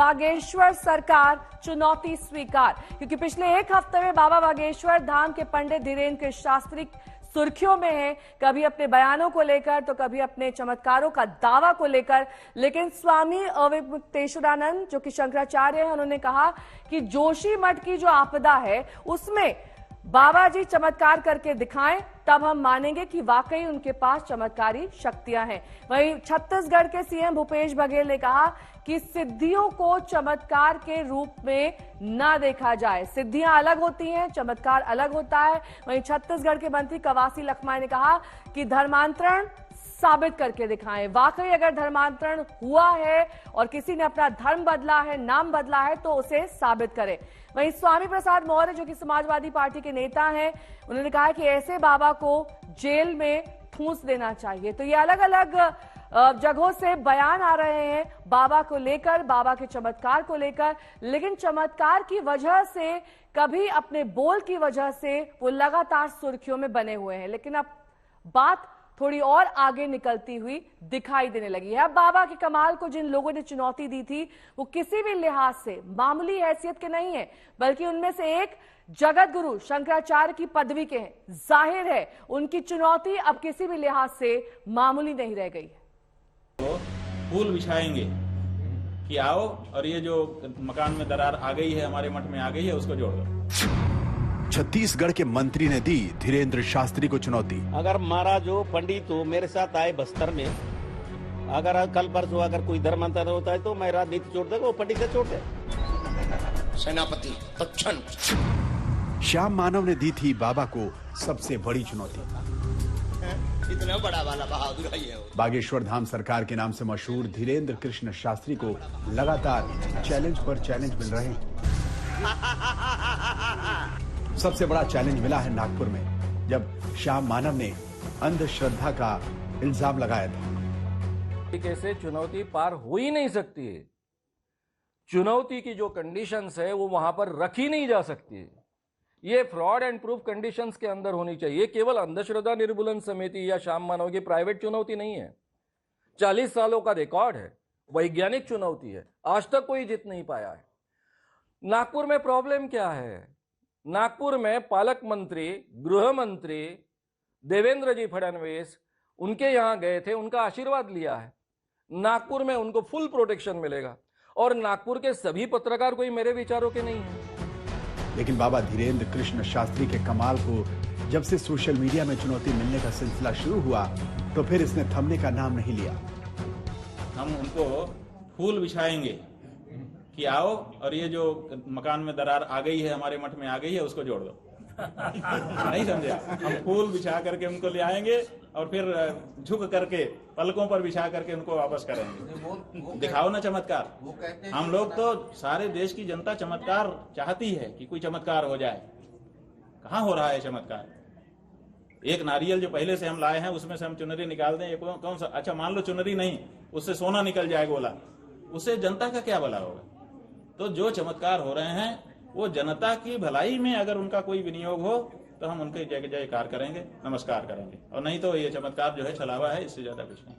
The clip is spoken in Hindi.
बागेश्वर सरकार चुनौती स्वीकार, क्योंकि पिछले एक हफ्ते में बाबा बागेश्वर धाम के पंडित धीरेन्द्र कृष्ण शास्त्री सुर्खियों में है, कभी अपने बयानों को लेकर तो कभी अपने चमत्कारों का दावा को लेकर। लेकिन स्वामी अवधूतेश्वरानंद जो कि शंकराचार्य है, उन्होंने कहा कि जोशी मठ की जो आपदा है उसमें बाबा जी चमत्कार करके दिखाएं, तब हम मानेंगे कि वाकई उनके पास चमत्कारी शक्तियां हैं। वहीं छत्तीसगढ़ के सीएम भूपेश बघेल ने कहा कि सिद्धियों को चमत्कार के रूप में ना देखा जाए, सिद्धियां अलग होती हैं, चमत्कार अलग होता है। वहीं छत्तीसगढ़ के मंत्री कवासी लखमा ने कहा कि धर्मांतरण साबित करके दिखाएं, वाकई अगर धर्मांतरण हुआ है और किसी ने अपना धर्म बदला है, नाम बदला है, तो उसे साबित करें। वहीं स्वामी प्रसाद मौर्य जो कि समाजवादी पार्टी के नेता हैं, उन्होंने कहा कि ऐसे बाबा को जेल में ठूंस देना चाहिए। तो ये अलग अलग जगहों से बयान आ रहे हैं बाबा को लेकर, बाबा के चमत्कार को लेकर। लेकिन चमत्कार की वजह से, कभी अपने बोल की वजह से वो लगातार सुर्खियों में बने हुए हैं। लेकिन अब बात थोड़ी और आगे निकलती हुई दिखाई देने लगी है। अब बाबा के कमाल को जिन लोगों ने चुनौती दी थी वो किसी भी लिहाज से मामूली हैसियत के नहीं है, बल्कि उनमें से एक जगत गुरु शंकराचार्य की पदवी के हैं। जाहिर है उनकी चुनौती अब किसी भी लिहाज से मामूली नहीं रह गई है। तो फूल बिछाएंगे कि आओ और ये जो मकान में दरार आ गई है, हमारे मठ में आ गई है, उसको जोड़ दो। छत्तीसगढ़ के मंत्री ने दी धीरेन्द्र शास्त्री को चुनौती। अगर महाराज जो पंडित हो मेरे साथ आए बस्तर में, अगर कल परसों अगर कोई धर्मांतर होता है तो मैं राजनीति छोड़ देगा, वो पंडित से छोड़ दे। सेनापति तत्क्षण। श्याम मानव ने दी थी बाबा को सबसे बड़ी चुनौती। इतना बड़ा वाला बहादुर है वो। बागेश्वर धाम सरकार के नाम से मशहूर धीरेन्द्र कृष्ण शास्त्री को लगातार चैलेंज पर चैलेंज मिल रहे हैं। सबसे बड़ा चैलेंज मिला है नागपुर में, जब श्याम मानव ने अंधश्रद्धा का इल्जाम लगाया था। कैसे चुनौती पार हो ही नहीं सकती है। चुनौती की जो कंडीशंस है वो वहां पर रखी नहीं जा सकती है। ये फ्रॉड एंड प्रूफ कंडीशंस के अंदर होनी चाहिए। केवल अंधश्रद्धा निर्मूलन समिति या श्याम मानव की प्राइवेट चुनौती नहीं है, 40 सालों का रिकॉर्ड है, वैज्ञानिक चुनौती है, आज तक कोई जीत नहीं पाया है। नागपुर में प्रॉब्लम क्या है? नागपुर में पालक मंत्री, गृह मंत्री देवेंद्र जी फडणवीस उनके यहां गए थे, उनका आशीर्वाद लिया है। नागपुर में उनको फुल प्रोटेक्शन मिलेगा और नागपुर के सभी पत्रकार कोई मेरे विचारों के नहीं हैं। लेकिन बाबा धीरेन्द्र कृष्ण शास्त्री के कमाल को जब से सोशल मीडिया में चुनौती मिलने का सिलसिला शुरू हुआ तो फिर इसने थमने का नाम नहीं लिया। हम उनको फूल बिछाएंगे कि आओ और ये जो मकान में दरार आ गई है, हमारे मठ में आ गई है, उसको जोड़ दो। नहीं समझे? हम फूल बिछा करके उनको ले आएंगे और फिर झुक करके पलकों पर बिछा करके उनको वापस करेंगे। दिखाओ ना चमत्कार। हम लोग तो, सारे देश की जनता चमत्कार चाहती है कि कोई चमत्कार हो जाए। कहाँ हो रहा है चमत्कार? एक नारियल जो पहले से हम लाए हैं उसमें से हम चुनरी निकाल दें, कौन सा? अच्छा मान लो चुनरी नहीं, उससे सोना निकल जाए गोला, उससे जनता का क्या भला होगा? तो जो चमत्कार हो रहे हैं वो जनता की भलाई में अगर उनका कोई विनियोग हो तो हम उनके जय जयकार करेंगे, नमस्कार करेंगे, और नहीं तो ये चमत्कार जो है छलावा है, इससे ज्यादा कुछ नहीं।